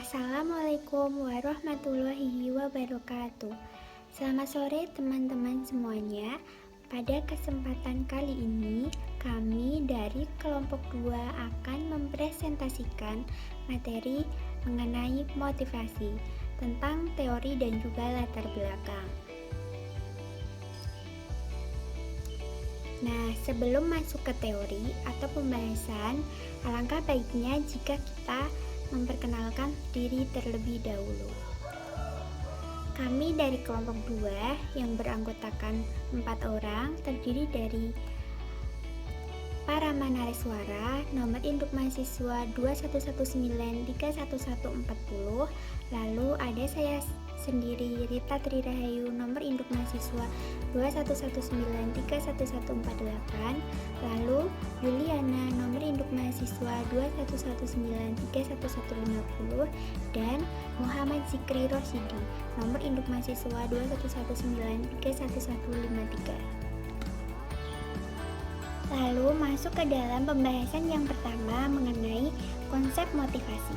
Assalamualaikum warahmatullahi wabarakatuh. Selamat sore teman-teman semuanya. Pada kesempatan kali ini, kami dari kelompok 2 akan mempresentasikan materi mengenai motivasi tentang teori dan juga latar belakang. Nah, sebelum masuk ke teori atau pembahasan, alangkah baiknya jika kita memperkenalkan diri terlebih dahulu. Kami dari kelompok 2 yang beranggotakan 4 orang terdiri dari para manareswara, nomor induk mahasiswa 2119311140, lalu ada saya sendiri Rita Trirahayu, nomor induk mahasiswa 2119311148, lalu Yuliana, nomor induk mahasiswa 2119311150, dan Muhammad Zikri Rosyidi, nomor induk mahasiswa 2119311153. Lalu masuk ke dalam pembahasan yang pertama mengenai konsep motivasi.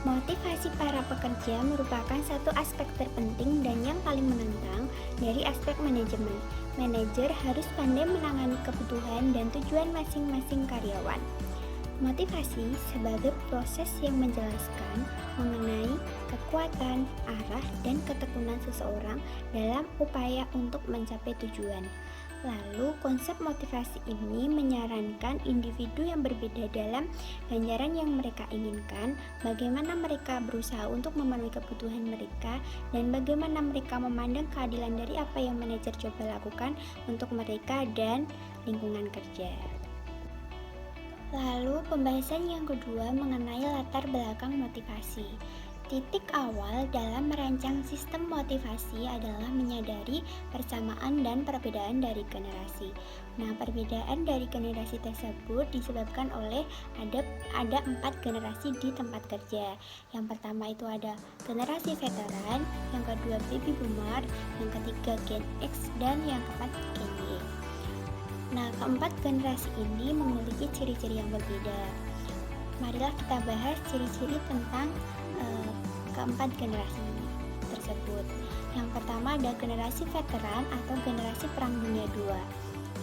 Motivasi para pekerja merupakan satu aspek terpenting dan yang paling menantang dari aspek manajemen. Manajer harus pandai menangani kebutuhan dan tujuan masing-masing karyawan. Motivasi sebagai proses yang menjelaskan mengenai kekuatan, arah, dan ketekunan seseorang dalam upaya untuk mencapai tujuan. Lalu, konsep motivasi ini menyarankan individu yang berbeda dalam ganjaran yang mereka inginkan, bagaimana mereka berusaha untuk memenuhi kebutuhan mereka, dan bagaimana mereka memandang keadilan dari apa yang manajer coba lakukan untuk mereka dan lingkungan kerja. Lalu, pembahasan yang kedua mengenai latar belakang motivasi. Titik awal dalam merancang sistem motivasi adalah menyadari persamaan dan perbedaan dari generasi. Nah, perbedaan dari generasi tersebut disebabkan oleh ada 4 generasi di tempat kerja. Yang pertama itu ada generasi veteran, yang kedua baby boomer, yang ketiga Gen X, dan yang keempat Gen Y. Nah, keempat generasi ini memiliki ciri-ciri yang berbeda. Marilah kita bahas ciri-ciri tentang keempat generasi tersebut. Yang pertama ada generasi veteran atau generasi Perang Dunia II.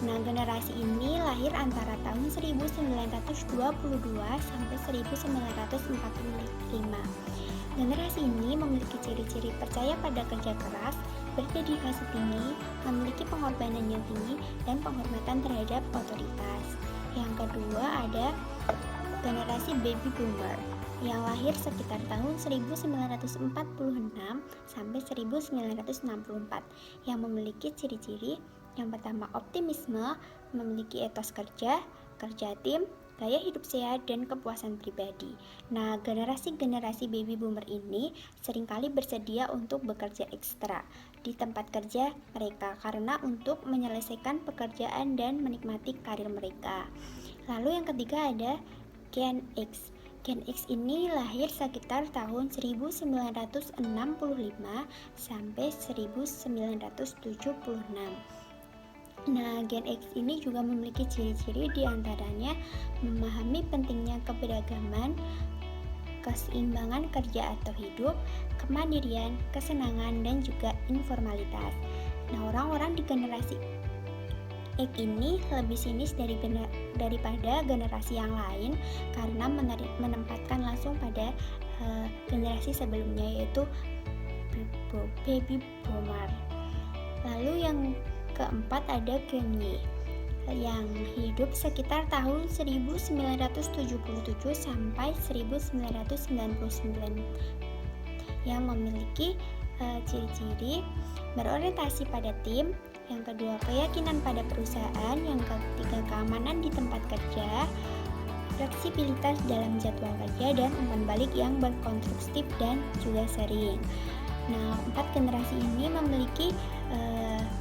Nah, generasi ini lahir antara tahun 1922 sampai 1945. Generasi ini memiliki ciri-ciri percaya pada kerja keras, berdedikasi tinggi, memiliki pengorbanan yang tinggi, dan penghormatan terhadap otoritas. Yang kedua ada generasi baby boomer yang lahir sekitar tahun 1946 sampai 1964, yang memiliki ciri-ciri yang pertama optimisme, memiliki etos kerja tim, gaya hidup sehat, dan kepuasan pribadi. Nah, generasi baby boomer ini seringkali bersedia untuk bekerja ekstra di tempat kerja mereka karena untuk menyelesaikan pekerjaan dan menikmati karir mereka. Lalu yang ketiga ada Gen X. Gen X ini lahir sekitar tahun 1965 sampai 1976. Nah, Gen X ini juga memiliki ciri-ciri diantaranya memahami pentingnya keberagaman, keseimbangan kerja atau hidup, kemandirian, kesenangan, dan juga informalitas. Nah, orang-orang di generasi X ini lebih sinis daripada generasi yang lain karena menempatkan langsung pada generasi sebelumnya, yaitu baby boomer. Lalu yang keempat ada Gen Y yang hidup sekitar tahun 1977 sampai 1999, yang memiliki ciri-ciri berorientasi pada tim, yang kedua keyakinan pada perusahaan, yang ketiga keamanan di tempat kerja, fleksibilitas dalam jadwal kerja, dan umpan balik yang berkonstruktif dan juga sering. Nah, 4 generasi ini memiliki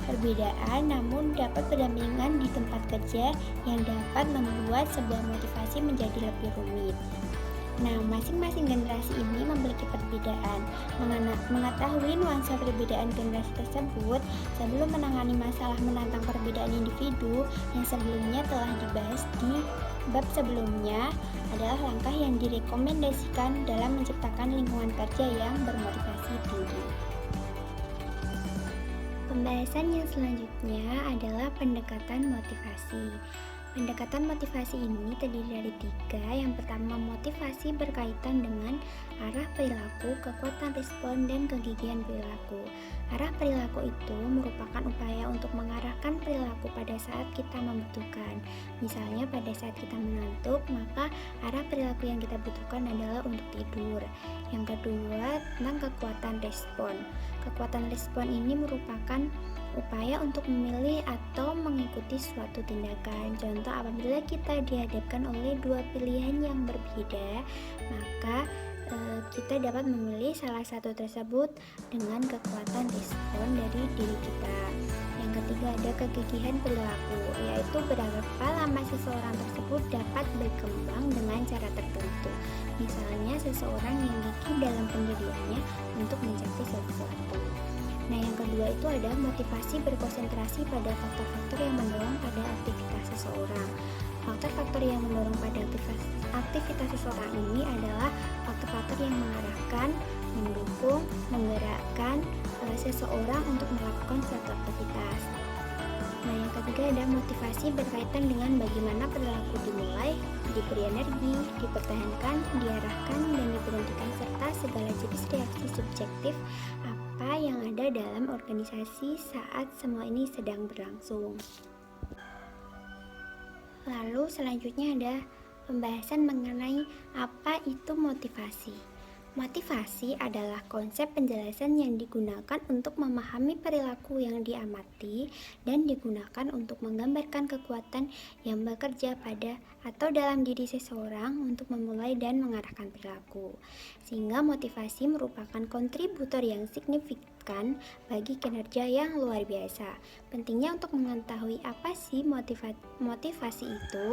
perbedaan namun dapat berdampingan di tempat kerja yang dapat membuat sebuah motivasi menjadi lebih rumit. Nah, masing-masing generasi ini memiliki perbedaan. Mengetahui nuansa perbedaan generasi tersebut sebelum menangani masalah menantang perbedaan individu yang sebelumnya telah dibahas di bab sebelumnya adalah langkah yang direkomendasikan dalam menciptakan lingkungan kerja yang bermotivasi tinggi. Pembahasan yang selanjutnya adalah pendekatan motivasi. Pendekatan motivasi ini terdiri dari 3. Yang pertama, motivasi berkaitan dengan arah perilaku, kekuatan respon, dan kegigihan perilaku. Arah perilaku itu merupakan upaya untuk mengarahkan perilaku pada saat kita membutuhkan. Misalnya pada saat kita mengantuk, maka arah perilaku yang kita butuhkan adalah untuk tidur. Yang kedua, tentang kekuatan respon. Kekuatan respon ini merupakan upaya untuk memilih atau mengikuti suatu tindakan. Contoh, apabila kita dihadapkan oleh dua pilihan yang berbeda, maka kita dapat memilih salah satu tersebut dengan kekuatan respon dari diri kita. Yang ketiga, ada kegigihan perilaku, yaitu berapa lama seseorang tersebut dapat berkembang dengan cara tertentu. Misalnya, seseorang yang gigih dalam pendiriannya untuk mencapai sesuatu. Nah, yang kedua itu ada motivasi berkonsentrasi pada faktor-faktor yang mendorong pada aktivitas seseorang. Faktor-faktor yang mendorong pada aktivitas seseorang ini adalah faktor-faktor yang mengarahkan, mendukung, menggerakkan seseorang untuk melakukan suatu aktivitas. Nah, yang ketiga ada motivasi berkaitan dengan bagaimana perilaku dimulai, diberi energi, dipertahankan, diarahkan, dan diberhentikan, serta segala jenis reaksi subjektif apa yang ada dalam organisasi saat semua ini sedang berlangsung. Lalu selanjutnya ada pembahasan mengenai apa itu motivasi. Motivasi adalah konsep penjelasan yang digunakan untuk memahami perilaku yang diamati dan digunakan untuk menggambarkan kekuatan yang bekerja pada atau dalam diri seseorang untuk memulai dan mengarahkan perilaku. Sehingga motivasi merupakan kontributor yang signifikan bagi kinerja yang luar biasa. Pentingnya untuk mengetahui apa sih motivasi itu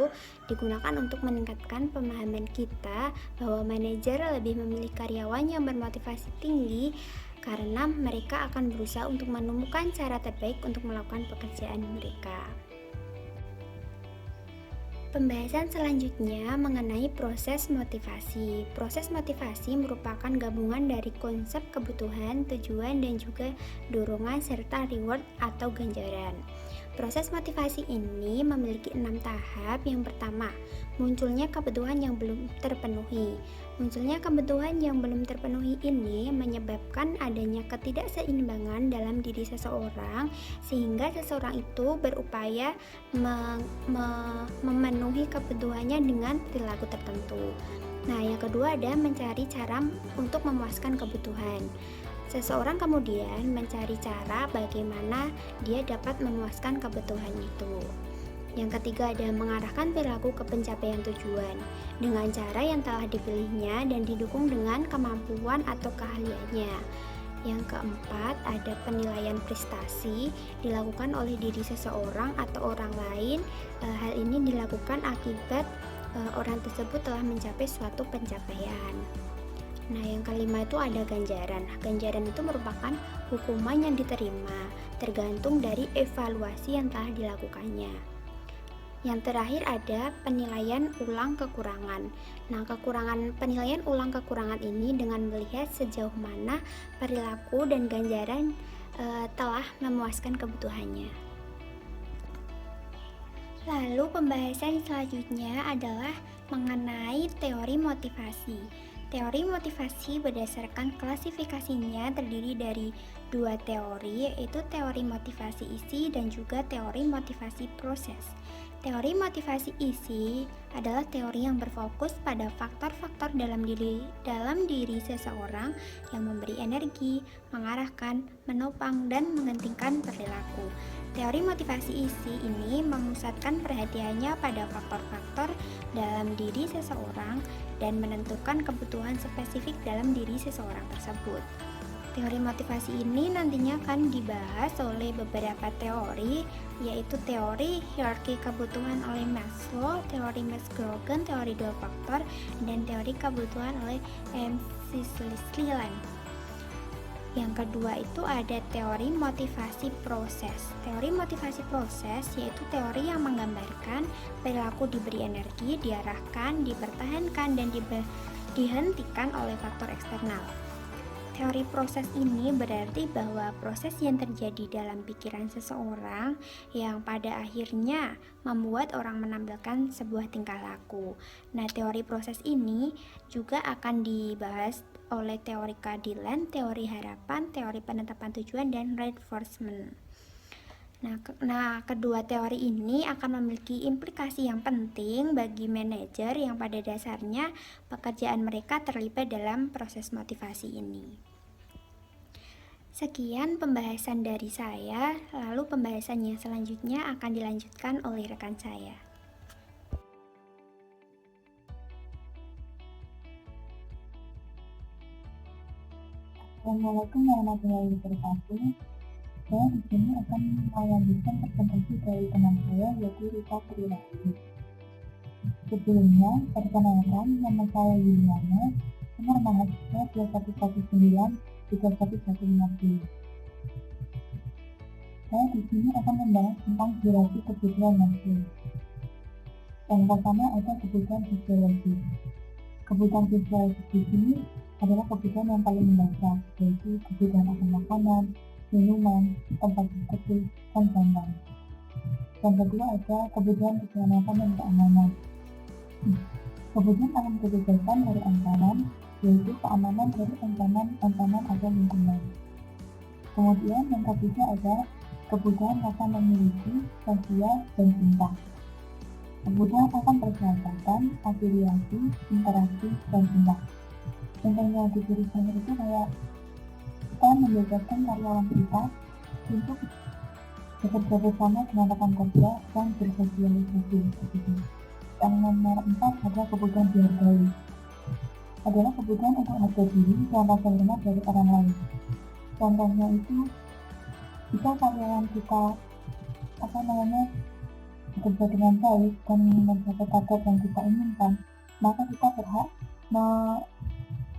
digunakan untuk meningkatkan pemahaman kita bahwa manajer lebih memilih karyawan yang bermotivasi tinggi karena mereka akan berusaha untuk menemukan cara terbaik untuk melakukan pekerjaan mereka. Pembahasan selanjutnya mengenai proses motivasi. Proses motivasi merupakan gabungan dari konsep kebutuhan, tujuan, dan juga dorongan serta reward atau ganjaran. Proses motivasi ini memiliki 6 tahap. Yang pertama, munculnya kebutuhan yang belum terpenuhi. Munculnya kebutuhan yang belum terpenuhi ini menyebabkan adanya ketidakseimbangan dalam diri seseorang sehingga seseorang itu berupaya memenuhi kebutuhannya dengan perilaku tertentu. Nah, yang kedua ada mencari cara untuk memuaskan kebutuhan. Seseorang kemudian mencari cara bagaimana dia dapat memuaskan kebutuhan itu. Yang ketiga ada mengarahkan perilaku ke pencapaian tujuan dengan cara yang telah dipilihnya dan didukung dengan kemampuan atau keahliannya. Yang keempat ada penilaian prestasi dilakukan oleh diri seseorang atau orang lain. Hal ini dilakukan akibat orang tersebut telah mencapai suatu pencapaian. Nah, yang kelima itu ada ganjaran. Ganjaran itu merupakan hukuman yang diterima tergantung dari evaluasi yang telah dilakukannya. Yang terakhir ada penilaian ulang kekurangan. Nah, penilaian ulang kekurangan ini dengan melihat sejauh mana perilaku dan ganjaran telah memuaskan kebutuhannya. Lalu pembahasan selanjutnya adalah mengenai teori motivasi. Teori motivasi berdasarkan klasifikasinya terdiri dari 2 teori, yaitu teori motivasi isi dan juga teori motivasi proses. Teori motivasi isi adalah teori yang berfokus pada faktor-faktor dalam diri seseorang yang memberi energi, mengarahkan, menopang, dan mengentingkan perilaku. Teori motivasi isi ini memusatkan perhatiannya pada faktor-faktor dalam diri seseorang dan menentukan kebutuhan spesifik dalam diri seseorang tersebut. Teori motivasi ini nantinya akan dibahas oleh beberapa teori, yaitu teori hierarki kebutuhan oleh Maslow, teori Max-Grogan, teori 2 faktor, dan teori kebutuhan oleh M. Sisley. Yang kedua itu ada teori motivasi proses. Teori motivasi proses yaitu teori yang menggambarkan perilaku diberi energi, diarahkan, dipertahankan, dan dihentikan oleh faktor eksternal. Teori proses ini berarti bahwa proses yang terjadi dalam pikiran seseorang yang pada akhirnya membuat orang menampilkan sebuah tingkah laku. Nah, teori proses ini juga akan dibahas oleh teori keadilan, teori harapan, teori penetapan tujuan, dan reinforcement. Nah, kedua teori ini akan memiliki implikasi yang penting bagi manajer yang pada dasarnya pekerjaan mereka terlibat dalam proses motivasi ini. Sekian pembahasan dari saya, lalu pembahasannya selanjutnya akan dilanjutkan oleh rekan saya. Assalamualaikum warahmatullahi wabarakatuh. Saya di sini akan melanjutkan presentasi dari teman saya, yaitu Rita Triwati. Sebelumnya, perkenalkan, nama saya Yuliana, nomor mahasiswa 2119 3150. Saya di sini akan membahas tentang durasi kebutuhan Maslow. Yang pertama ada kebutuhan fisiologi. Kebutuhan fisiologi di sini adalah kebutuhan yang paling mendasar, yaitu kebutuhan akan makanan, minuman, tempat berteduh, dan lain-lain. Yang kedua ada kebutuhan keselamatan dan keamanan. Kebutuhan akan kebebasan dari ancaman, yaitu keamanan dari ancaman atau lingkungan. Kemudian yang ketiga ada kebutuhan rasa memiliki, sosial, dan cinta. Kebutuhan akan persahabatan, afiliasi, interaksi, dan cinta. Contohnya di jurusan itu kayak kita membebaskan karyawan kita untuk bekerja bersama dengan rekan kerja dan bersosialisasi. Yang nomor 4 ada kebutuhan dihargai. Adalah kebutuhan untuk harga diri dan rasa hormat dari orang lain. Contohnya itu jika karyawan kita bekerja dengan baik dan mencapai target yang kita inginkan, maka kita berhak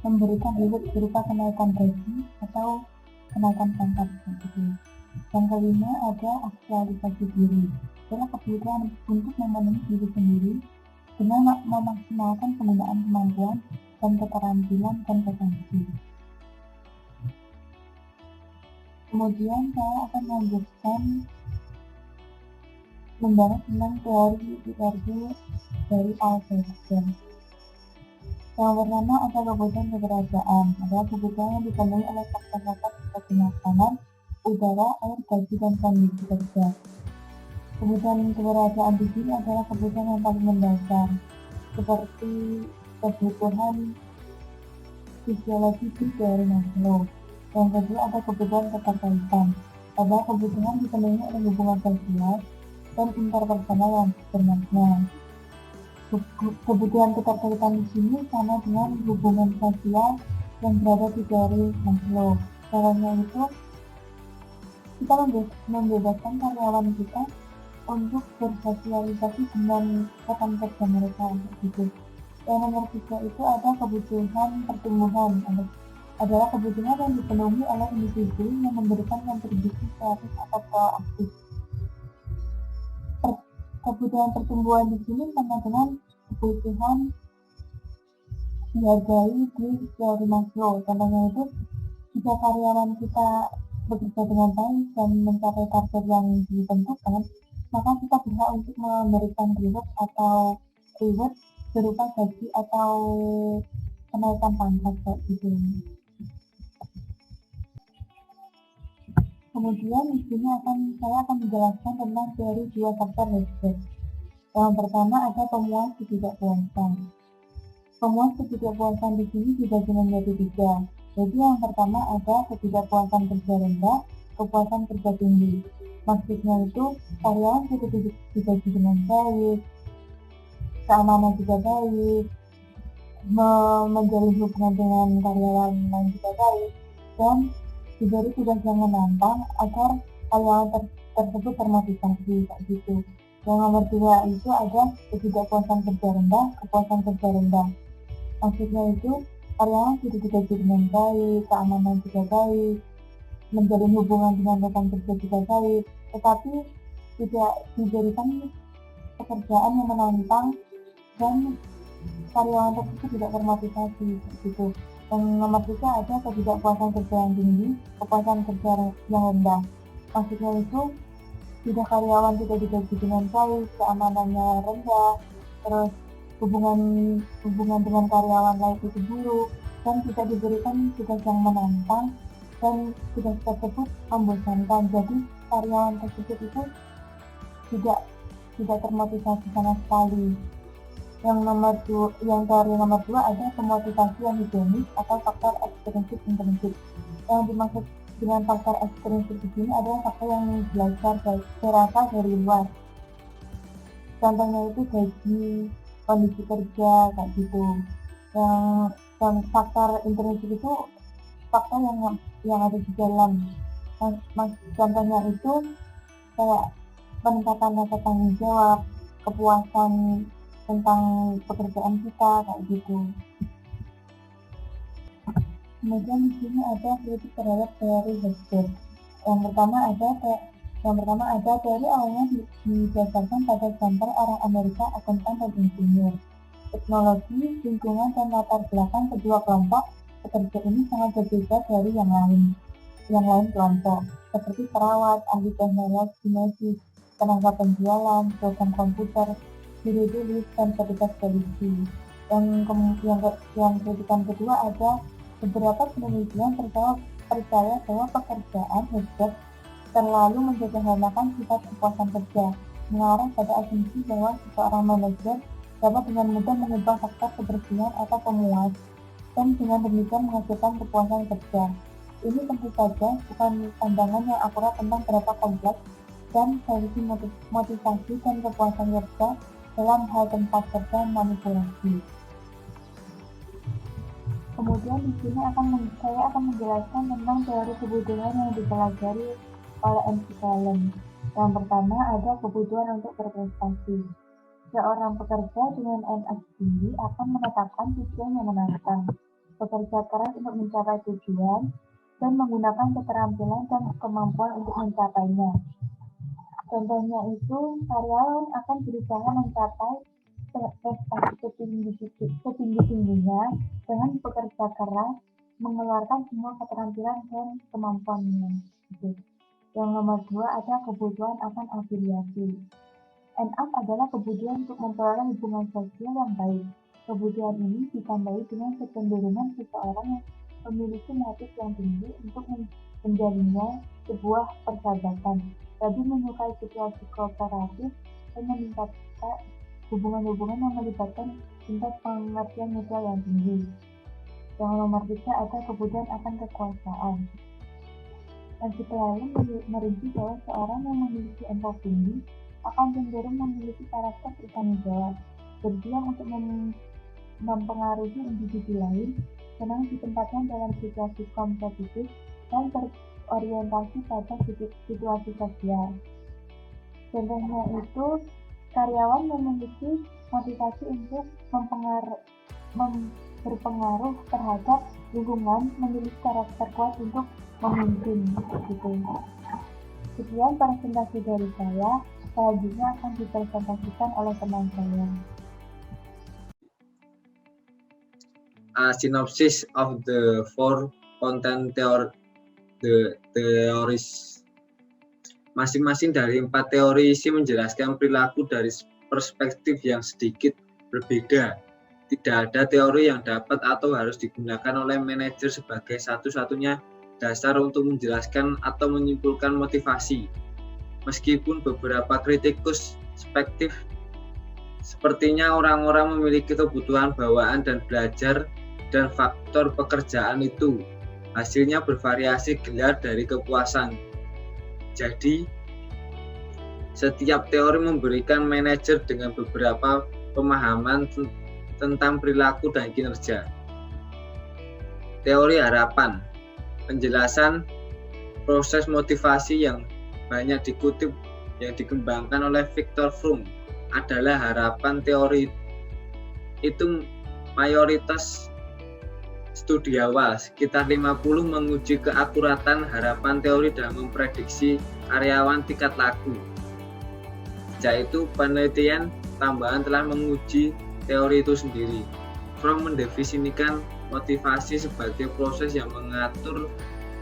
memberikan reward berupa kenaikan gaji atau kenaikan pangkat gitu. Yang kelima ada aktualisasi diri. Adalah kebutuhan untuk memenuhi diri sendiri dengan memaksimalkan penggunaan kemampuan dan keterampilan dan potensi. Kemudian saya akan melanjutkan membahas tentang teori IRG dari Althusser. Yang pertama ada kebutuhan kekerajaan. Adalah kebutuhan yang dipenuhi oleh faktor-faktor seperti makanan, udara, air, gaji, dan kondisi kerja. Kebutuhan kekerajaan di sini adalah kebutuhan yang paling mendasar, seperti kebutuhan fisiologi di teori Maslow. Yang kedua ada kebutuhan keterkaitan. Adalah kebutuhan dipenuhi oleh hubungan sosial dan interpersonal yang bermakna. Kebutuhan keterkaitan di sini sama dengan hubungan sosial yang berada di teori Maslow. Caranya itu kita membebaskan karyawan kita untuk bersosialisasi dengan rekan kerja mereka gitu. Yang nomor 3 itu ada kebutuhan pertumbuhan. Adalah kebutuhan yang dipenuhi oleh individu yang memberikan kontribusi kreatif atau proaktif. Kebutuhan pertumbuhan di sini sama dengan kebutuhan dihargai di teori Maslow. Contohnya itu jika karyawan kita bekerja dengan baik dan mencapai target yang ditentukan, maka kita berhak untuk memberikan reward berupa gaji atau kenaikan pangkat kayak gitu. Kemudian di sini saya akan menjelaskan tentang teori 2 faktor Herzberg. Yang pertama ada pemuas ketidakpuasan. Pemuas ketidakpuasan di sini dibagi menjadi 3. Jadi yang pertama ada ketidakpuasan kerja rendah, kepuasan kerja tinggi. Maksudnya itu karyawan sudah digaji dengan baik, keamanan juga baik, menjalin hubungan dengan karyawan lain juga baik, dan diberi tugas yang menantang agar karyawan tersebut termotivasi kayak gitu. Yang nomor 2 itu ada ketidakpuasan kerja rendah, kepuasan kerja rendah. Maksudnya itu karyawan sudah digaji dengan baik, keamanan juga baik, menjalin hubungan dengan rekan kerja juga baik, tetapi tidak diberikan pekerjaan yang menantang dan karyawan tersebut tidak termotivasi begitu. Yang nomor 3 ada ketidakpuasan kerja yang tinggi, kepuasan kerja yang rendah. Maksudnya itu tidak karyawan tidak digaji dengan baik, keamanannya rendah, terus hubungan dengan karyawan lain itu buruk, dan tidak diberikan tugas yang menantang, dan tugas tersebut membosankan. Jadi karyawan tersebut itu tidak termotivasi sama sekali. Yang teori nomor 2 ada pemotivasi yang hedonis atau faktor ekstrinsik intrinsic. Yang dimaksud dengan faktor ekstrinsik di sini adalah faktor yang belajar berasal dari luar. Contohnya itu gaji, kondisi kerja, kayak gitu. Yang faktor intrinsik itu faktor yang ada di dalam. Contohnya itu kayak peningkatan rasa tanggung jawab, kepuasan tentang pekerjaan kita, kayak gitu. Kemudian di sini ada kritik terhadap teori Hesper. Yang pertama ada teori awalnya didasarkan pada gambar orang Amerika, akuntan dan insinyur. Teknologi, lingkungan, dan latar belakang kedua kelompok pekerja ini sangat berbeda dari yang lain kelompok, seperti perawat, ahli teknologi medis, tenaga penjualan, program komputer, juru tulis, dan petugas polisi. Yang kritikan kedua ada beberapa penelitian percaya bahwa pekerjaan Hesper terlalu menjadikan sifat kepuasan kerja, mengarah pada asumsi bahwa seseorang manajer dapat dengan mudah mengubah faktor kebersihan atau pemuas, dan dengan demikian menghasilkan kepuasan kerja. Ini tentu saja bukan pandangan yang akurat tentang berapa kompleks dan solusi motivasi dan kepuasan kerja dalam hal tempat kerja manipulasi. Kemudian di sini saya akan menjelaskan tentang teori kebutuhan yang dipelajari oleh MC Callum. Yang pertama ada kebutuhan untuk berprestasi. Seorang pekerja dengan NS tinggi akan menetapkan tujuan yang menantang, bekerja keras untuk mencapai tujuan, dan menggunakan keterampilan dan kemampuan untuk mencapainya. Contohnya itu, karyawan akan berusaha mencapai prestasi setinggi-tingginya dengan bekerja keras, mengeluarkan semua keterampilan dan kemampuannya. Yang nomor 2 ada kebutuhan akan afiliasi. NAF adalah kebutuhan untuk memperoleh hubungan sosial yang baik. Kebutuhan ini ditandai dengan kecenderungan seseorang yang memiliki motif yang tinggi untuk menjalinnya sebuah persahabatan, lebih menyukai situasi kooperatif, dan meningkatkan hubungan-hubungan yang melibatkan tingkat pengertian mutual yang tinggi. Yang nomor 3 ada kebutuhan akan kekuasaan. Dan selalu merinci bahwa seorang yang memiliki NAF tinggi akan cenderung memiliki karakter bertanggung jawab, berjuang untuk mempengaruhi individu lain, senang ditempatkan dalam situasi kompetitif, dan berorientasi pada situasi sosial. Contohnya itu, karyawan memiliki motivasi untuk berpengaruh terhadap lingkungan, memiliki karakter kuat untuk memimpin. Gitu. Sekian presentasi dari saya. Selanjutnya akan dipresentasikan oleh teman saya. A synopsis of the four content theories. Masing-masing dari 4 teori isi menjelaskan perilaku dari perspektif yang sedikit berbeda. Tidak ada teori yang dapat atau harus digunakan oleh manajer sebagai satu-satunya dasar untuk menjelaskan atau menyimpulkan motivasi. Meskipun beberapa kritikus perspektif sepertinya orang-orang memiliki kebutuhan bawaan dan belajar dan faktor pekerjaan itu, hasilnya bervariasi gelar dari kepuasan. Jadi, setiap teori memberikan manajer dengan beberapa pemahaman tentang perilaku dan kinerja. Teori harapan, penjelasan proses motivasi yang banyak dikutip yang dikembangkan oleh Viktor Fromm adalah harapan. Teori itu mayoritas studi awal, sekitar 50 menguji keakuratan harapan teori dalam memprediksi karyawan tingkat laku. Sejak itu, penelitian tambahan telah menguji teori itu sendiri. Fromm mendefinisikan motivasi sebagai proses yang mengatur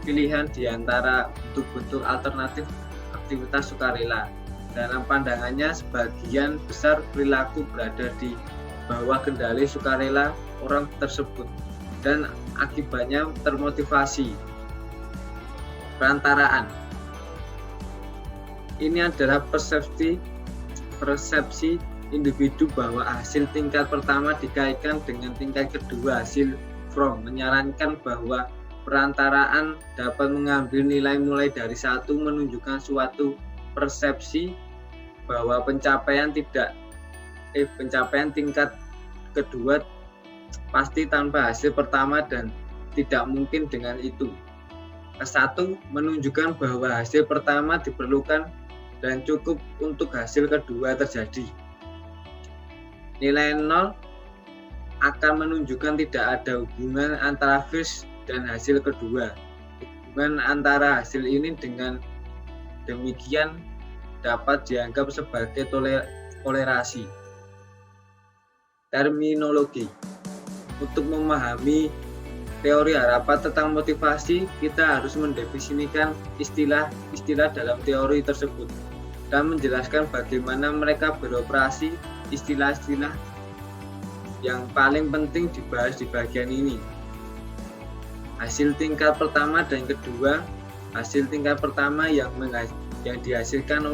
pilihan di antara bentuk-bentuk alternatif aktivitas sukarela. Dalam pandangannya, sebagian besar perilaku berada di bawah kendali sukarela orang tersebut dan akibatnya termotivasi. Perantaraan. Ini adalah persepsi individu bahwa hasil tingkat pertama dikaitkan dengan tingkat kedua. Hasil Fromm menyarankan bahwa perantaraan dapat mengambil nilai mulai dari 1, menunjukkan suatu persepsi bahwa pencapaian tingkat kedua pasti tanpa hasil pertama dan tidak mungkin dengan itu. Ke-1 menunjukkan bahwa hasil pertama diperlukan dan cukup untuk hasil kedua terjadi. Nilai 0 akan menunjukkan tidak ada hubungan antara first dan hasil kedua. Hubungan antara hasil ini dengan demikian dapat dianggap sebagai toleransi. Terminologi. Untuk memahami teori harapan tentang motivasi, kita harus mendefinisikan istilah-istilah dalam teori tersebut dan menjelaskan bagaimana mereka beroperasi. Istilah-istilah yang paling penting dibahas di bagian ini. Hasil tingkat pertama dan kedua. Hasil tingkat pertama yang dihasilkan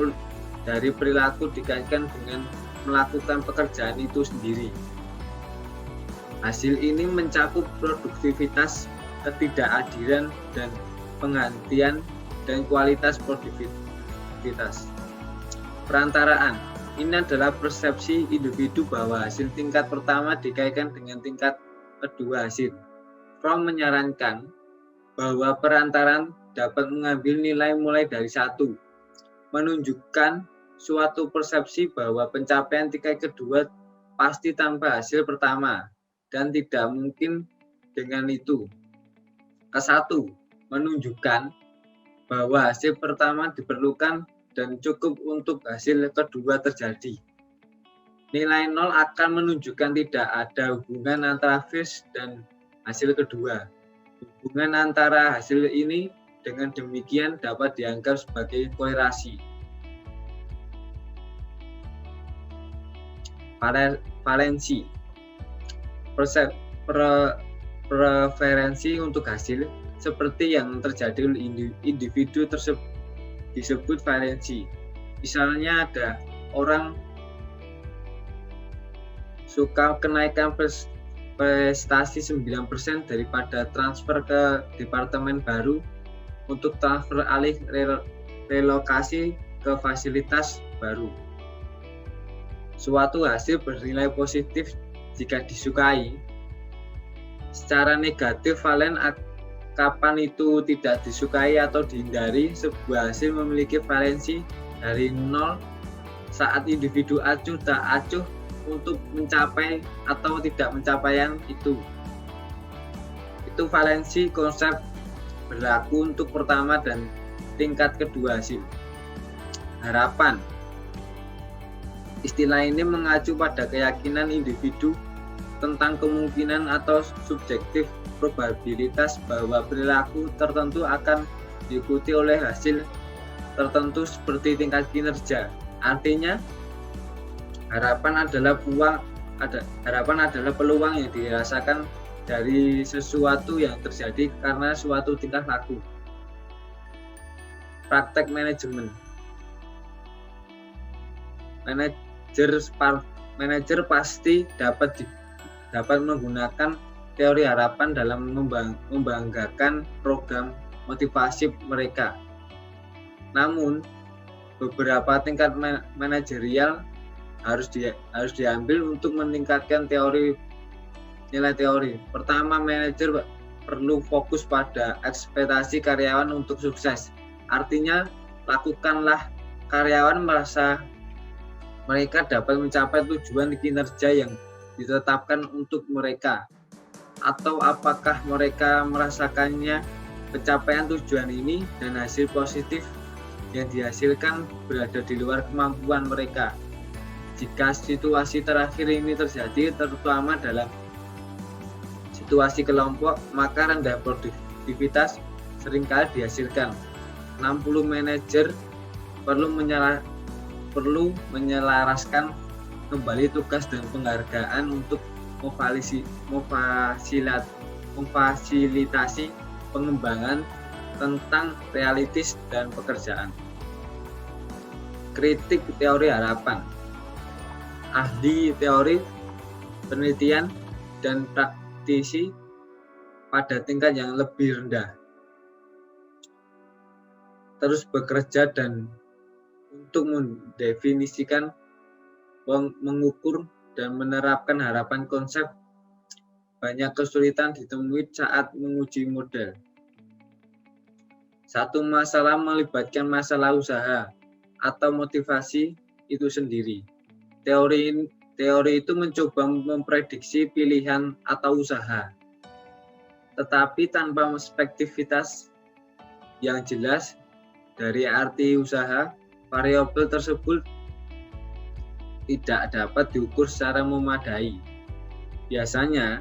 dari perilaku dikaitkan dengan melakukan pekerjaan itu sendiri. Hasil ini mencakup produktivitas, ketidakadilan, dan penggantian dan kualitas produktivitas. Perantaraan. Ini adalah persepsi individu bahwa hasil tingkat pertama dikaitkan dengan tingkat kedua hasil. Fromm menyarankan bahwa perantaraan dapat mengambil nilai mulai dari 1, menunjukkan suatu persepsi bahwa pencapaian tingkat kedua pasti tanpa hasil pertama dan tidak mungkin dengan itu. Ke-1 menunjukkan bahwa hasil pertama diperlukan dan cukup untuk hasil kedua terjadi. Nilai 0 akan menunjukkan tidak ada hubungan antara first dan hasil kedua. Hubungan antara hasil ini dengan demikian dapat dianggap sebagai korelasi. Valensi. Preferensi untuk hasil seperti yang terjadi individu tersebut disebut valensi. Misalnya ada orang suka kenaikan prestasi 9% daripada transfer ke departemen baru untuk transfer alih relokasi ke fasilitas baru. Suatu hasil bernilai positif jika disukai. Secara negatif valen kapan itu tidak disukai atau dihindari. Sebuah hasil memiliki valensi dari 0 saat individu acuh tak acuh untuk mencapai atau tidak mencapaian itu. Itu valensi konsep berlaku untuk pertama dan tingkat kedua hasil. Harapan. Istilah ini mengacu pada keyakinan individu tentang kemungkinan atau subjektif probabilitas bahwa perilaku tertentu akan diikuti oleh hasil tertentu seperti tingkat kinerja. Artinya, harapan adalah peluang yang dirasakan dari sesuatu yang terjadi karena suatu tingkah laku. Praktek manajemen. Manajer pasti dapat menggunakan teori harapan dalam membanggakan program motivasi mereka. Namun, beberapa tingkat manajerial harus diambil untuk meningkatkan nilai teori. Pertama, manajer perlu fokus pada ekspektasi karyawan untuk sukses. Artinya, lakukanlah karyawan merasa mereka dapat mencapai tujuan kinerja yang ditetapkan untuk mereka. atau apakah mereka merasakannya pencapaian tujuan ini dan hasil positif yang dihasilkan berada di luar kemampuan mereka. Jika situasi terakhir ini terjadi, terutama dalam situasi kelompok, maka rendah produktivitas seringkali dihasilkan. 60 manajer perlu menyelaraskan kembali tugas dan penghargaan untuk memfasilitasi pengembangan tentang realistis dan pekerjaan. Kritik teori harapan. Ahli teori, penelitian, dan praktisi pada tingkat yang lebih rendah terus bekerja dan untuk mendefinisikan, mengukur, dan menerapkan harapan konsep. Banyak kesulitan ditemui saat menguji model. Satu masalah melibatkan masalah usaha atau motivasi itu sendiri. Teori itu mencoba memprediksi pilihan atau usaha, tetapi tanpa perspektivitas yang jelas dari arti usaha, variabel tersebut tidak dapat diukur secara memadai. Biasanya,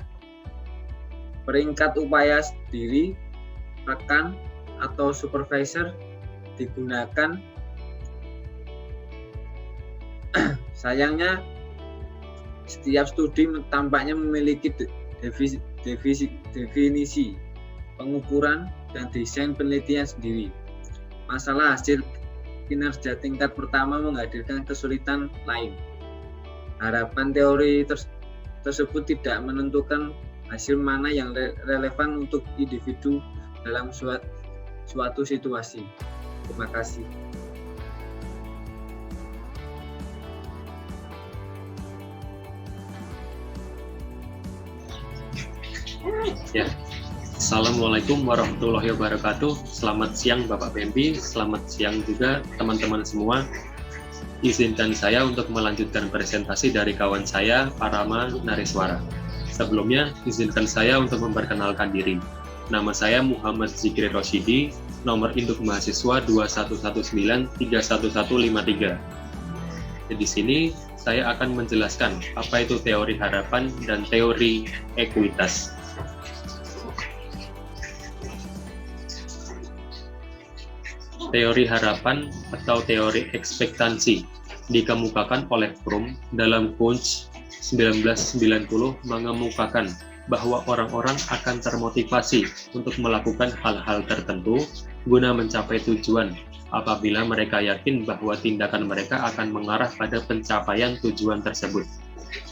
peringkat upaya sendiri, rekan, atau supervisor digunakan. Sayangnya, setiap studi tampaknya memiliki definisi, pengukuran, dan desain penelitian sendiri. Masalah hasil kinerja tingkat pertama menghadirkan kesulitan lain. Harapan teori tersebut tidak menentukan hasil mana yang relevan untuk individu dalam suatu situasi. Terima kasih. Ya. Assalamualaikum warahmatullahi wabarakatuh. Selamat siang Bapak Bempi, selamat siang juga teman-teman semua. Izinkan saya untuk melanjutkan presentasi dari kawan saya, Parama Nariswara. Sebelumnya, izinkan saya untuk memperkenalkan diri. Nama saya Muhammad Zikri Rosyidi, nomor induk mahasiswa 2119311153. Di sini saya akan menjelaskan apa itu teori harapan dan teori ekuitas. Teori harapan atau teori ekspektansi dikemukakan oleh Fromm dalam Wunsch 1990 mengemukakan bahwa orang-orang akan termotivasi untuk melakukan hal-hal tertentu guna mencapai tujuan apabila mereka yakin bahwa tindakan mereka akan mengarah pada pencapaian tujuan tersebut.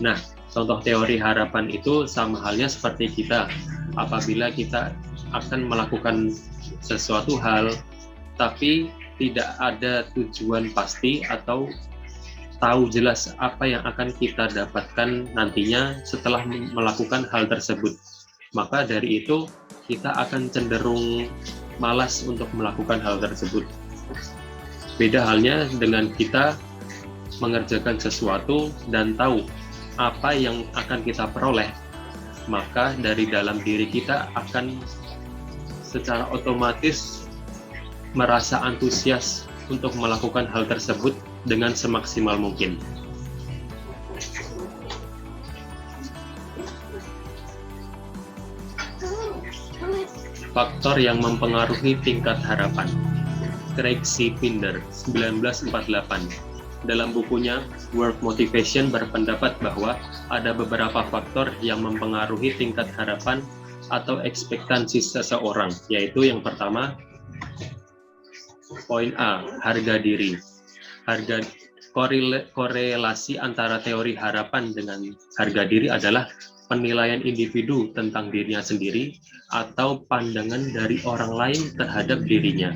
Nah, contoh teori harapan itu sama halnya seperti kita apabila kita akan melakukan sesuatu hal tapi tidak ada tujuan pasti atau tahu jelas apa yang akan kita dapatkan nantinya setelah melakukan hal tersebut. Maka dari itu kita akan cenderung malas untuk melakukan hal tersebut. Beda halnya dengan kita mengerjakan sesuatu dan tahu apa yang akan kita peroleh, maka dari dalam diri kita akan secara otomatis merasa antusias untuk melakukan hal tersebut dengan semaksimal mungkin. Faktor yang mempengaruhi tingkat harapan. Craig C. Pinder, 1948. Dalam bukunya Work Motivation berpendapat bahwa ada beberapa faktor yang mempengaruhi tingkat harapan atau ekspektansi seseorang, yaitu yang pertama, poin A, harga diri. Korelasi antara teori harapan dengan harga diri adalah penilaian individu tentang dirinya sendiri atau pandangan dari orang lain terhadap dirinya.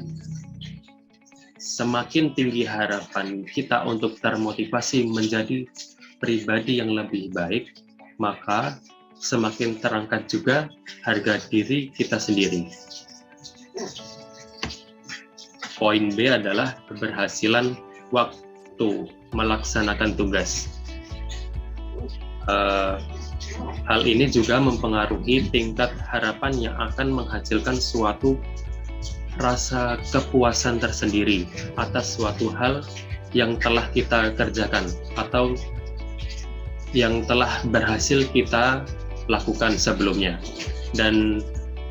Semakin tinggi harapan kita untuk termotivasi menjadi pribadi yang lebih baik, maka semakin terangkat juga harga diri kita sendiri. Poin B adalah keberhasilan waktu melaksanakan tugas. Hal ini juga mempengaruhi tingkat harapan yang akan menghasilkan suatu rasa kepuasan tersendiri atas suatu hal yang telah kita kerjakan atau yang telah berhasil kita lakukan sebelumnya. Dan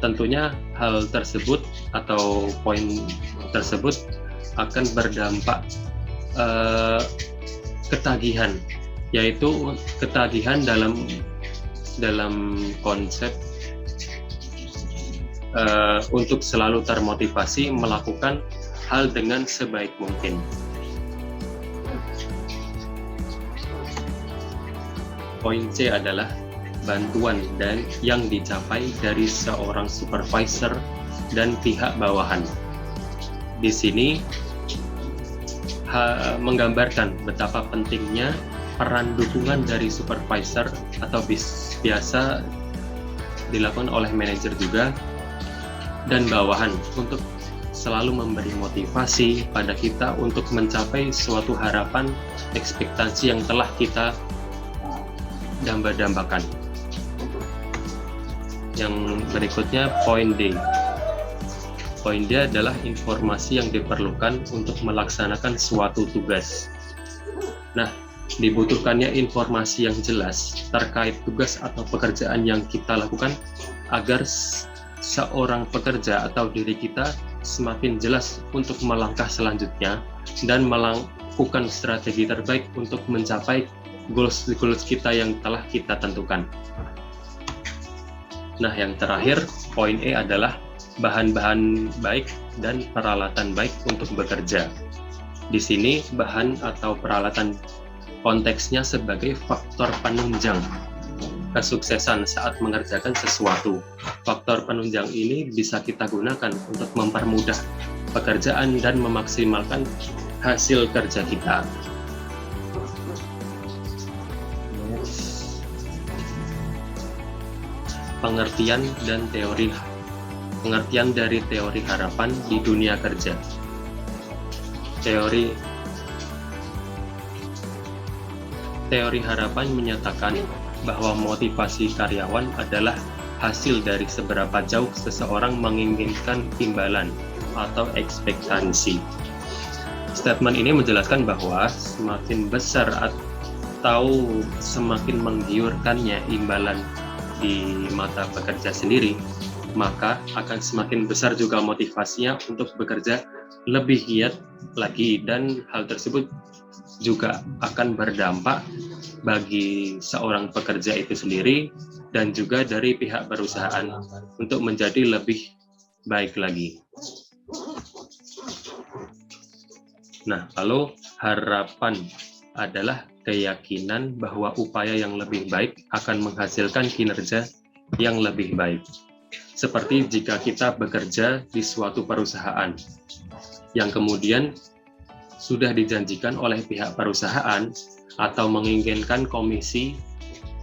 tentunya hal tersebut atau poin tersebut akan berdampak ketagihan, yaitu ketagihan dalam konsep untuk selalu termotivasi melakukan hal dengan sebaik mungkin. Poin C adalah bantuan dan yang dicapai dari seorang supervisor dan pihak bawahan. Di sini menggambarkan betapa pentingnya peran dukungan dari supervisor atau biasa dilakukan oleh manajer juga dan bawahan untuk selalu memberi motivasi pada kita untuk mencapai suatu harapan, ekspektasi yang telah kita damba-dambakan. Yang berikutnya poin D. Poin D adalah informasi yang diperlukan untuk melaksanakan suatu tugas. Nah, dibutuhkannya informasi yang jelas terkait tugas atau pekerjaan yang kita lakukan agar seorang pekerja atau diri kita semakin jelas untuk melangkah selanjutnya dan melakukan strategi terbaik untuk mencapai goals kita yang telah kita tentukan. Nah, yang terakhir, poin E adalah bahan-bahan baik dan peralatan baik untuk bekerja. Di sini, bahan atau peralatan konteksnya sebagai faktor penunjang kesuksesan saat mengerjakan sesuatu. Faktor penunjang ini bisa kita gunakan untuk mempermudah pekerjaan dan memaksimalkan hasil kerja kita. Pengertian dari teori harapan di dunia kerja. Teori harapan menyatakan bahwa motivasi karyawan adalah hasil dari seberapa jauh seseorang menginginkan imbalan atau ekspektasi. Statement ini menjelaskan bahwa semakin besar atau semakin menggiurkannya imbalan di mata pekerja sendiri, maka akan semakin besar juga motivasinya untuk bekerja lebih giat lagi, dan hal tersebut juga akan berdampak bagi seorang pekerja itu sendiri dan juga dari pihak perusahaan untuk menjadi lebih baik lagi. Nah, lalu harapan adalah keyakinan bahwa upaya yang lebih baik akan menghasilkan kinerja yang lebih baik. Seperti jika kita bekerja di suatu perusahaan yang kemudian sudah dijanjikan oleh pihak perusahaan atau menginginkan komisi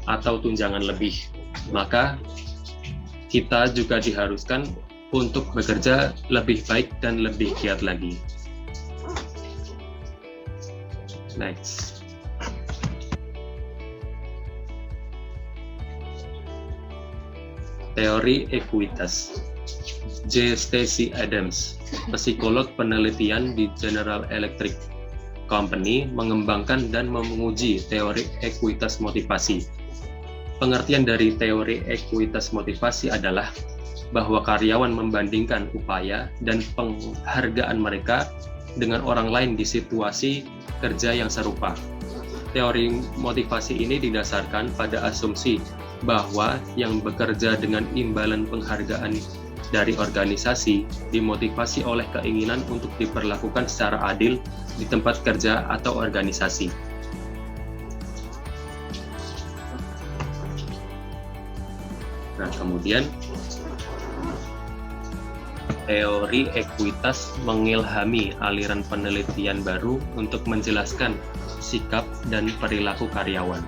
atau tunjangan lebih, maka kita juga diharuskan untuk bekerja lebih baik dan lebih giat lagi. Next. Teori ekuitas. J. Stacy Adams, psikolog penelitian di General Electric Company, mengembangkan dan menguji teori ekuitas motivasi. Pengertian dari teori ekuitas motivasi adalah bahwa karyawan membandingkan upaya dan penghargaan mereka dengan orang lain di situasi kerja yang serupa. Teori motivasi ini didasarkan pada asumsi bahwa yang bekerja dengan imbalan penghargaan dari organisasi dimotivasi oleh keinginan untuk diperlakukan secara adil di tempat kerja atau organisasi. Nah, kemudian teori ekuitas mengilhami aliran penelitian baru untuk menjelaskan sikap dan perilaku karyawan,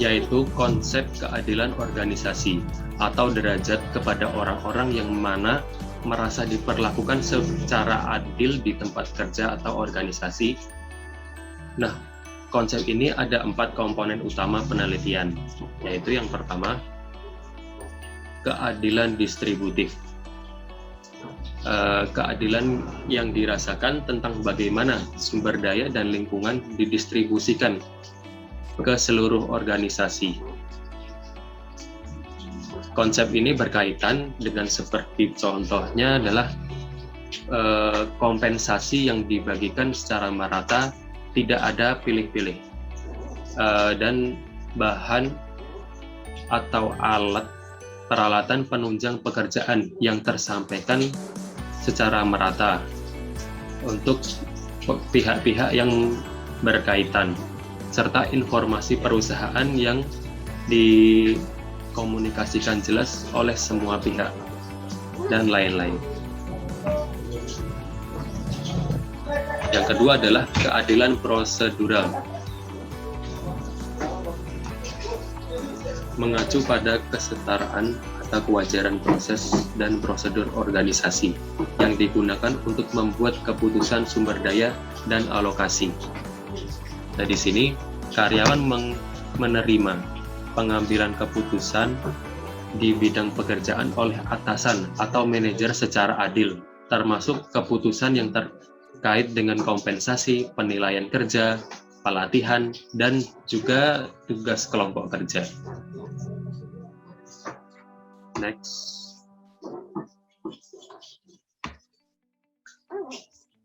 yaitu konsep keadilan organisasi atau derajat kepada orang-orang yang mana merasa diperlakukan secara adil di tempat kerja atau organisasi. Nah, konsep ini ada 4 komponen utama penelitian, yaitu yang pertama, keadilan distributif. Keadilan yang dirasakan tentang bagaimana sumber daya dan lingkungan didistribusikan ke seluruh organisasi. Konsep ini berkaitan dengan seperti contohnya adalah kompensasi yang dibagikan secara merata, tidak ada pilih-pilih, dan bahan atau peralatan penunjang pekerjaan yang tersampaikan secara merata untuk pihak-pihak yang berkaitan, serta informasi perusahaan yang dikomunikasikan jelas oleh semua pihak, dan lain-lain. Yang kedua adalah keadilan prosedural. Mengacu pada kesetaraan atau kewajaran proses dan prosedur organisasi yang digunakan untuk membuat keputusan sumber daya dan alokasi. Nah, di sini karyawan menerima pengambilan keputusan di bidang pekerjaan oleh atasan atau manajer secara adil, termasuk keputusan yang terkait dengan kompensasi, penilaian kerja, pelatihan, dan juga tugas kelompok kerja. Next.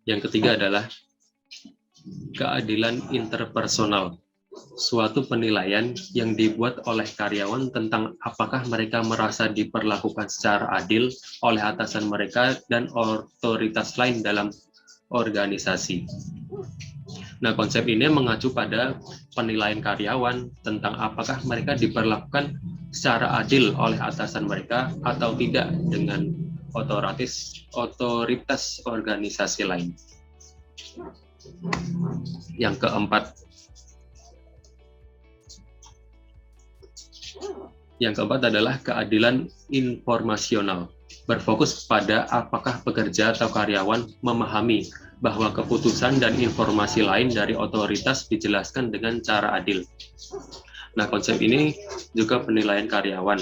Yang ketiga adalah keadilan interpersonal. Suatu penilaian yang dibuat oleh karyawan tentang apakah mereka merasa diperlakukan secara adil oleh atasan mereka dan otoritas lain dalam organisasi. Nah, konsep ini mengacu pada penilaian karyawan tentang apakah mereka diperlakukan secara adil oleh atasan mereka atau tidak dengan otoritas organisasi lain. Yang keempat adalah keadilan informasional. Berfokus pada apakah pekerja atau karyawan memahami bahwa keputusan dan informasi lain dari otoritas dijelaskan dengan cara adil. Nah, konsep ini juga penilaian karyawan.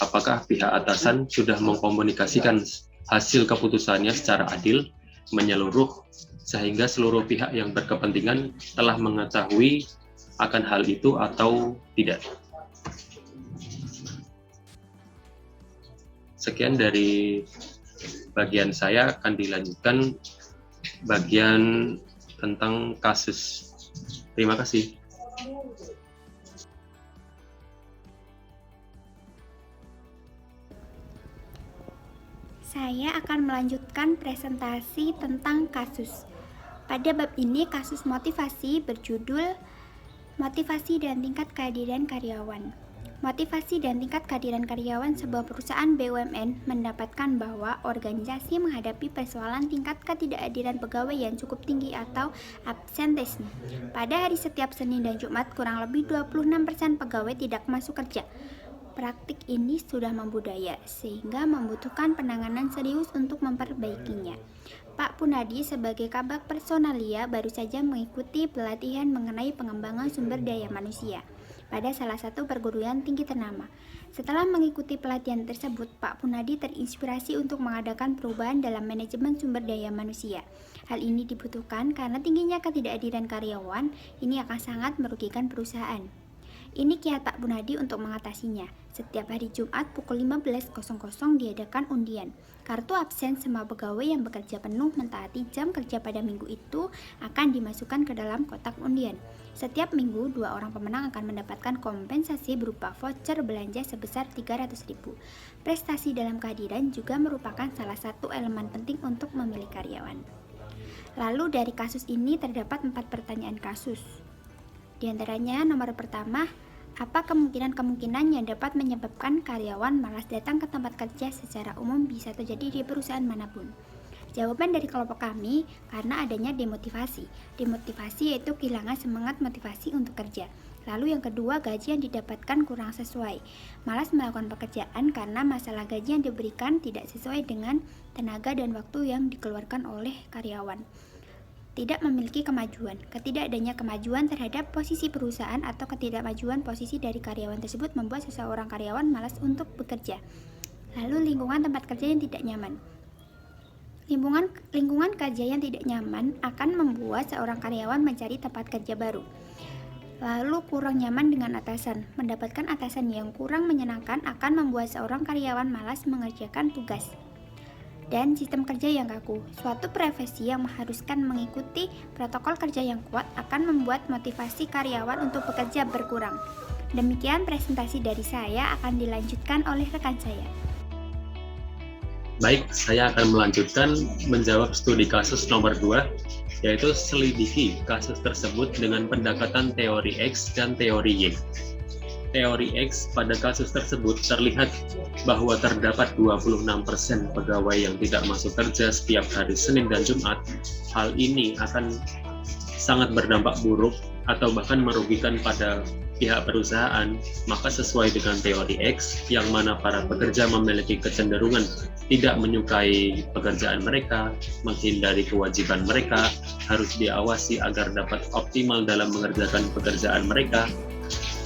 Apakah pihak atasan sudah mengkomunikasikan hasil keputusannya secara adil, menyeluruh, sehingga seluruh pihak yang berkepentingan telah mengetahui akan hal itu atau tidak. Sekian dari bagian saya, akan dilanjutkan bagian tentang kasus. Terima kasih. Saya akan melanjutkan presentasi tentang kasus. Pada bab ini, kasus motivasi berjudul Motivasi dan Tingkat Kehadiran Karyawan. Motivasi dan tingkat kehadiran karyawan sebuah perusahaan BUMN mendapatkan bahwa organisasi menghadapi persoalan tingkat ketidakhadiran pegawai yang cukup tinggi atau absenteeisme. Pada hari setiap Senin dan Jumat, kurang lebih 26% pegawai tidak masuk kerja. Praktik ini sudah membudaya, sehingga membutuhkan penanganan serius untuk memperbaikinya. Pak Punadi sebagai Kabag Personalia baru saja mengikuti pelatihan mengenai pengembangan sumber daya manusia pada salah satu perguruan tinggi ternama. Setelah mengikuti pelatihan tersebut, Pak Punadi terinspirasi untuk mengadakan perubahan dalam manajemen sumber daya manusia. Hal ini dibutuhkan karena tingginya ketidakhadiran karyawan ini akan sangat merugikan perusahaan. Ini kiat Pak Punadi untuk mengatasinya. Setiap hari Jumat pukul 15.00 diadakan undian. Kartu absen semua pegawai yang bekerja penuh mentaati jam kerja pada minggu itu akan dimasukkan ke dalam kotak undian. Setiap minggu, 2 orang pemenang akan mendapatkan kompensasi berupa voucher belanja sebesar 300.000. Prestasi dalam kehadiran juga merupakan salah satu elemen penting untuk memilih karyawan. Lalu dari kasus ini terdapat 4 pertanyaan kasus. Di antaranya, nomor pertama, apa kemungkinan-kemungkinan yang dapat menyebabkan karyawan malas datang ke tempat kerja secara umum bisa terjadi di perusahaan manapun? Jawaban dari kelompok kami, karena adanya demotivasi. Demotivasi yaitu kehilangan semangat motivasi untuk kerja. Lalu yang kedua, gaji yang didapatkan kurang sesuai. Malas melakukan pekerjaan karena masalah gaji yang diberikan tidak sesuai dengan tenaga dan waktu yang dikeluarkan oleh karyawan. tidak memiliki kemajuan. Ketidakadanya kemajuan terhadap posisi perusahaan atau ketidakmajuan posisi dari karyawan tersebut membuat seseorang karyawan malas untuk bekerja. Lalu lingkungan tempat kerja yang tidak nyaman. Lingkungan kerja yang tidak nyaman akan membuat seorang karyawan mencari tempat kerja baru. Lalu kurang nyaman dengan atasan. Mendapatkan atasan yang kurang menyenangkan akan membuat seorang karyawan malas mengerjakan tugas. Dan sistem kerja yang kaku. Suatu profesi yang mengharuskan mengikuti protokol kerja yang kuat akan membuat motivasi karyawan untuk bekerja berkurang. Demikian presentasi dari saya, akan dilanjutkan oleh rekan saya. Baik, saya akan melanjutkan menjawab studi kasus nomor 2, yaitu selidiki kasus tersebut dengan pendekatan teori X dan teori Y. Teori X pada kasus tersebut terlihat bahwa terdapat 26% pegawai yang tidak masuk kerja setiap hari Senin dan Jumat. Hal ini akan sangat berdampak buruk atau bahkan merugikan pada pihak perusahaan. Maka sesuai dengan teori X, yang mana para pekerja memiliki kecenderungan tidak menyukai pekerjaan mereka, menghindari kewajiban mereka, harus diawasi agar dapat optimal dalam mengerjakan pekerjaan mereka,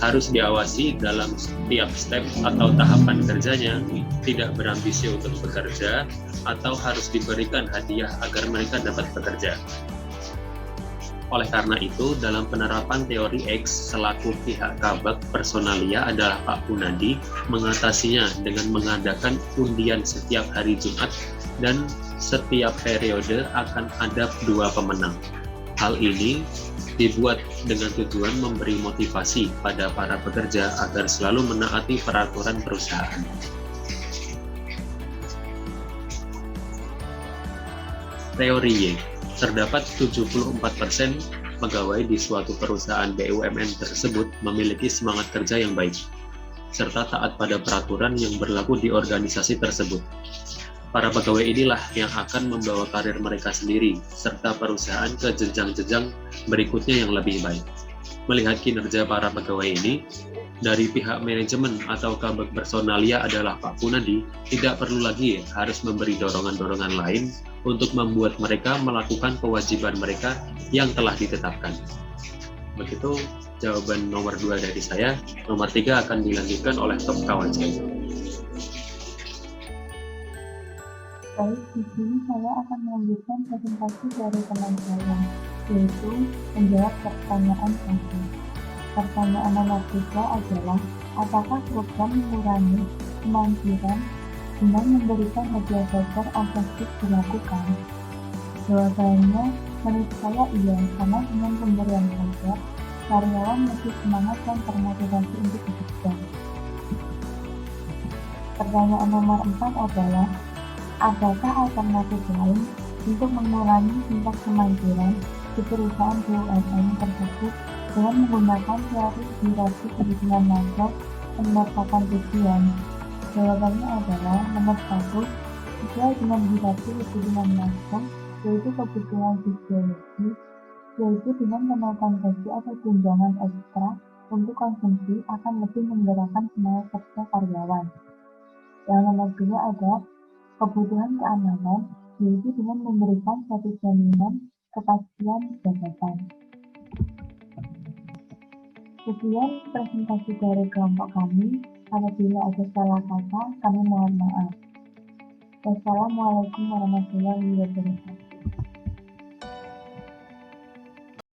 harus diawasi dalam setiap step atau tahapan kerjanya, tidak berambisi untuk bekerja, atau harus diberikan hadiah agar mereka dapat bekerja. Oleh karena itu, dalam penerapan teori X selaku pihak kabag personalia adalah Pak Punadi mengatasinya dengan mengadakan undian setiap hari Jumat dan setiap periode akan ada 2 pemenang. Hal ini dibuat dengan tujuan memberi motivasi pada para pekerja agar selalu menaati peraturan perusahaan. Teori Y. Terdapat 74% pegawai di suatu perusahaan BUMN tersebut memiliki semangat kerja yang baik, serta taat pada peraturan yang berlaku di organisasi tersebut. Para pegawai inilah yang akan membawa karir mereka sendiri, serta perusahaan ke jenjang-jenjang berikutnya yang lebih baik. Melihat kinerja para pegawai ini, dari pihak manajemen atau kabag personalia adalah Pak Punadi, tidak perlu lagi harus memberi dorongan-dorongan lain untuk membuat mereka melakukan kewajiban mereka yang telah ditetapkan. Begitu jawaban nomor 2 dari saya. Nomor 3 akan dilanjutkan oleh top kawan saya. Baik, di sini saya akan melanjutkan presentasi dari teman saya, yaitu menjawab pertanyaan tadi. Pertanyaan nomor 3 adalah, apakah program mengurangi kemanggilan dengan memberikan hadiah voucher efektif dilakukan? Jawabannya, menurut saya iya, karena dengan pemberian voucher, karyawan lebih semangat dan termotivasi untuk bekerja. Pertanyaan nomor 4 adalah, adakah alternatif lain untuk mengurangi tingkat kemanggilan di perusahaan BUMN tersebut dengan menggunakan teori durasi kebutuhan makrot berdasarkan tujuan? Jawabannya adalah nomor 1, sesuai dengan durasi kebutuhan makrot, yaitu kebutuhan fisiologi, yaitu dengan kenaikan gaji atau tunjangan ekstra untuk konsumsi akan lebih menggerakkan semangat kerja karyawan. Yang nomor 2 adalah kebutuhan keamanan, yaitu dengan memberikan suatu jaminan kepastian jabatan. Sekian presentasi dari kelompok kami. Apabila ada salah kata, kami mohon maaf. Wassalamualaikum warahmatullahi wabarakatuh.